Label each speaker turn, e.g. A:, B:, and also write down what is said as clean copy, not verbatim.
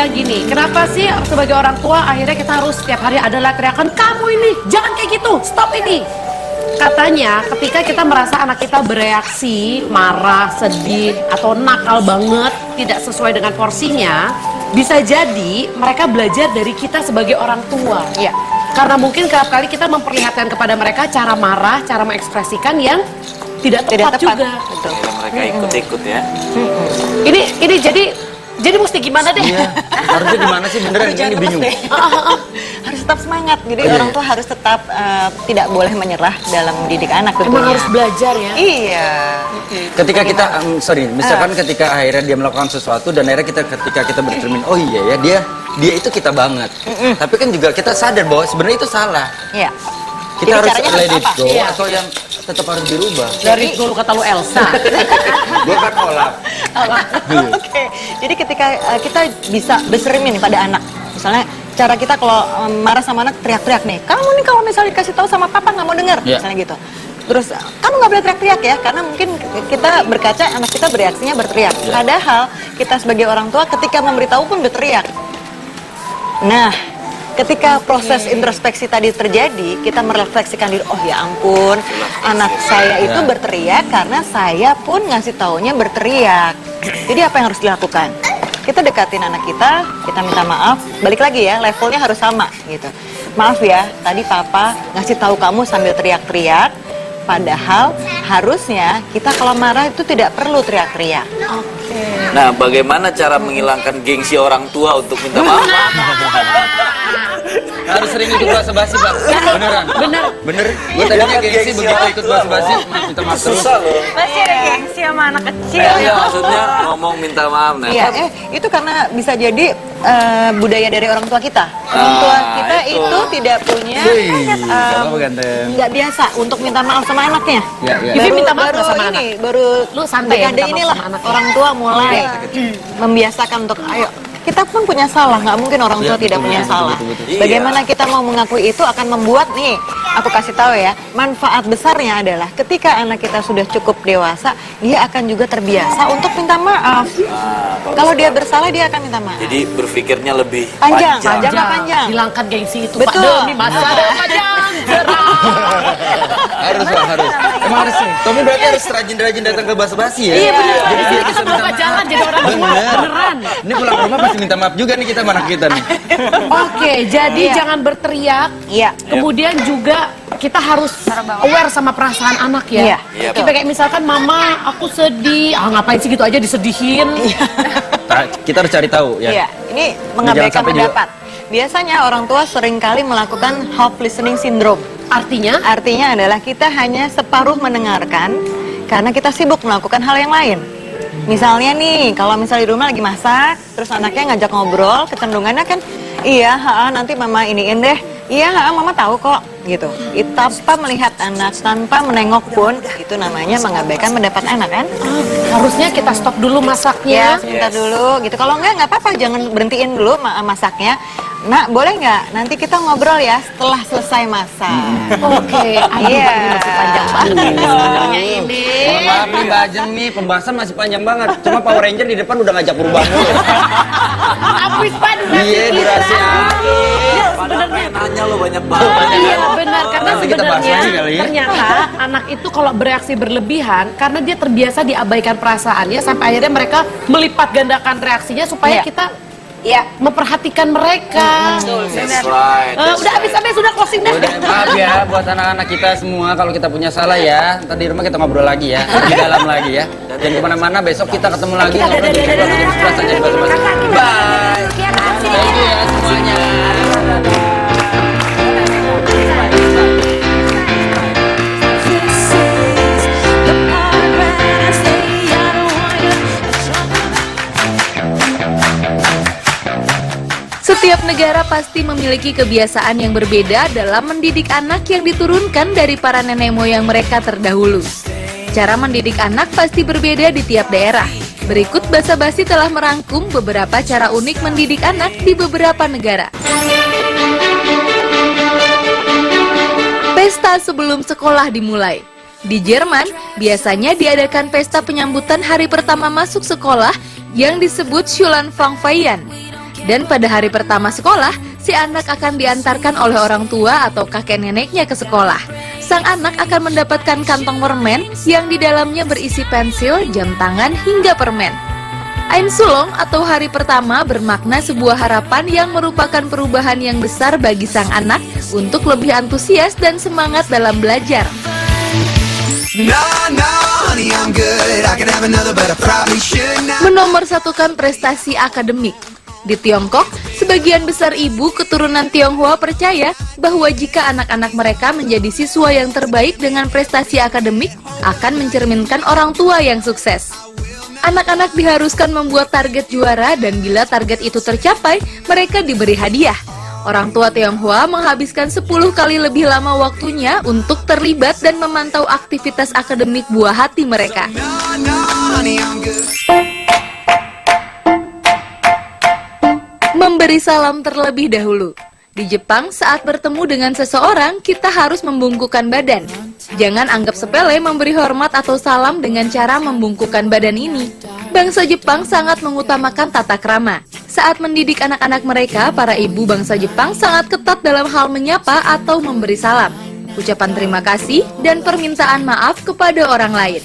A: bilang gini, kenapa sih sebagai orang tua akhirnya kita harus setiap hari adalah teriakan, kamu ini, jangan kayak gitu, stop ini. Katanya ketika kita merasa anak kita bereaksi, marah, sedih, atau nakal banget, tidak sesuai dengan porsinya, bisa jadi mereka belajar dari kita sebagai orang tua.
B: Ya.
A: Karena mungkin kerap kali kita memperlihatkan kepada mereka cara marah, cara mengekspresikan yang tidak tepat juga.
B: Betul.
C: Mereka ikut-ikut ya.
A: Ini jadi mesti gimana deh?
D: Iya. Harusnya gimana sih beneran ini bingung.
B: Harus tetap semangat. Jadi orang tua harus tetap tidak boleh menyerah dalam mendidik anak.
A: Emang harus belajar ya?
B: Iya.
D: Ketika kita misalkan ketika akhirnya dia melakukan sesuatu dan akhirnya ketika kita bercermin, oh iya ya dia itu kita banget. Tapi kan juga kita sadar bahwa sebenarnya itu salah.
B: Iya.
D: Kita
B: Jadi
D: harus
B: caranya
D: let
B: harus
D: it
B: apa?
D: go
A: Iya.
D: atau yang tetap harus dirubah.
A: Dari dulu kata lu Elsa.
D: Gue kan Olaf.
B: Oke. Jadi ketika kita bisa bercermin nih pada anak, misalnya cara kita kalau marah sama anak teriak-teriak nih, kamu nih kalau misalnya dikasih tahu sama papa nggak mau dengar,
D: Iya.
B: misalnya gitu. Terus kamu nggak boleh teriak-teriak ya, karena mungkin kita berkaca anak kita bereaksinya berteriak.
D: Iya.
B: Padahal kita sebagai orang tua ketika memberitahu pun berteriak. Nah, ketika proses introspeksi tadi terjadi, kita merefleksikan diri, oh ya ampun, anak saya itu berteriak karena saya pun ngasih taunya berteriak. Jadi apa yang harus dilakukan? Kita dekatin anak kita minta maaf, balik lagi ya, levelnya harus sama gitu. Maaf ya, tadi papa ngasih tahu kamu sambil teriak-teriak, padahal harusnya kita kalau marah itu tidak perlu teriak-teriak.
C: Nah, bagaimana cara menghilangkan gengsi orang tua untuk minta maaf?
D: Harus sering ikut basa-basi, Pak. Beneran. Bener. Gue tadinya gengsi begitu ikut basa-basi, minta maaf terus.
C: Susah loh.
E: Masih ada gengsi sama anak kecil.
C: Iya, maksudnya ngomong minta maaf. Nah,
B: Iya, itu karena bisa jadi budaya dari orang tua kita. Orang tua kita itu tidak punya
D: Kamu ganteng.
B: nggak biasa untuk minta maaf sama anaknya.
D: Iya, iya.
A: Bibi minta maaf
B: baru
A: nggak sama
B: ini, baru
A: Lu santai ya
B: dekade
A: minta maaf
B: inilah
A: sama anak?
B: orang tua mulai membiasakan untuk ayo. Kita pun punya salah, nggak mungkin orang tua
D: Iya,
B: tidak
D: betul,
B: punya
D: betul,
B: salah.
D: betul, betul.
C: Iya.
B: Bagaimana kita mau mengakui itu akan membuat nih, aku kasih tahu ya, manfaat besarnya adalah ketika anak kita sudah cukup dewasa, dia akan juga terbiasa untuk minta maaf. Kalau dia bersalah, dia akan minta maaf.
C: jadi berpikirnya lebih
B: Panjang.
C: panjang.
B: Jangka panjang.
A: Hilangkan gengsi itu
B: Betul.
A: Pak. Demi masa panjang cerah.
D: Harus, Pak, harus. Emang harus. Kamu berarti harus rajin-rajin datang ke basa-basi ya?
A: Iya benar.
D: Jadi biar
A: Kita
D: bisa minta
A: buka
D: maaf.
A: jalan jadi orang tua beneran.
D: Ini pulang ke rumah pasti minta maaf juga nih kita sama anak kita nih.
A: Oke, jadi
B: Iya.
A: jangan berteriak.
B: Iya.
A: Kemudian juga kita harus aware sama perasaan anak ya.
B: Iya.
C: Iya,
A: Kita kayak misalkan mama aku sedih, ngapain sih gitu aja disedihin.
D: Kita harus cari tahu ya.
B: Iya, ini mengabaikan
D: sampai juga-
B: pendapat. Biasanya orang tua seringkali melakukan half listening syndrome.
A: Artinya
B: Artinya adalah kita hanya separuh mendengarkan karena kita sibuk melakukan hal yang lain. Misalnya nih, kalau misalnya di rumah lagi masak, terus anaknya ngajak ngobrol, kecenderungannya kan, iya, nanti mama iniin deh. Iya, mama tahu kok, gitu. Tanpa melihat anak, tanpa menengok pun, itu namanya mengabaikan pendapat anak kan?
A: harusnya kita stop dulu
B: Ya,
A: masaknya.
B: sebentar dulu gitu. Kalau nggak apa-apa, jangan berhentiin dulu masaknya. Nak, boleh nggak? Nanti kita ngobrol ya setelah selesai masak.
A: Oke, aduh
B: Iya.
A: ini masih panjang banget ini sebenarnya ini.
D: Mohon maaf nih Mbak Ajeng nih, pembahasan masih panjang banget. Cuma Power Ranger di depan udah ngajak perubahan dulu.
A: Habis Pak durasi
D: Iya,
A: kita.
D: durasi
A: Iya,
C: Padahal
A: sebenarnya.
C: pengen nanya lo banyak banget.
A: Iya benar, karena
D: Nanti kita bahas
A: sebenarnya
D: lagi kali ya.
A: ternyata anak itu kalau bereaksi berlebihan karena dia terbiasa diabaikan perasaannya sampai akhirnya mereka melipat gandakan reaksinya supaya
B: Iya.
A: kita
B: Iya.
A: memperhatikan mereka.
C: That's right.
A: Udah habis sudah closing deh.
D: Udah, maaf ya buat anak-anak kita semua kalau kita punya salah ya. Ntar di rumah kita ngobrol lagi ya, di dalam lagi ya. Jangan kemana-mana, besok kita ketemu lagi. Ngobrol di basa-basi. Bye. Thank you ya semuanya.
F: Setiap negara pasti memiliki kebiasaan yang berbeda dalam mendidik anak yang diturunkan dari para nenek moyang mereka terdahulu. Cara mendidik anak pasti berbeda di tiap daerah. Berikut Basa-Basi telah merangkum beberapa cara unik mendidik anak di beberapa negara. Pesta sebelum sekolah dimulai. Di Jerman, biasanya diadakan pesta penyambutan hari pertama masuk sekolah yang disebut Schulanfangfeiern. Dan pada hari pertama sekolah, si anak akan diantarkan oleh orang tua atau kakek neneknya ke sekolah. Sang anak akan mendapatkan kantong permen yang di dalamnya berisi pensil, jam tangan, hingga permen. Ain Sulong atau hari pertama bermakna sebuah harapan yang merupakan perubahan yang besar bagi sang anak untuk lebih antusias dan semangat dalam belajar. Menomorsatukan prestasi akademik. Di Tiongkok, sebagian besar ibu keturunan Tionghoa percaya bahwa jika anak-anak mereka menjadi siswa yang terbaik dengan prestasi akademik, akan mencerminkan orang tua yang sukses. Anak-anak diharuskan membuat target juara dan bila target itu tercapai, mereka diberi hadiah. Orang tua Tionghoa menghabiskan 10 kali lebih lama waktunya untuk terlibat dan memantau aktivitas akademik buah hati mereka. Memberi salam terlebih dahulu. Di Jepang, saat bertemu dengan seseorang, kita harus membungkukkan badan. Jangan anggap sepele memberi hormat atau salam dengan cara membungkukkan badan ini. Bangsa Jepang sangat mengutamakan tata krama. Saat mendidik anak-anak mereka, para ibu bangsa Jepang sangat ketat dalam hal menyapa atau memberi salam, ucapan terima kasih, dan permintaan maaf kepada orang lain.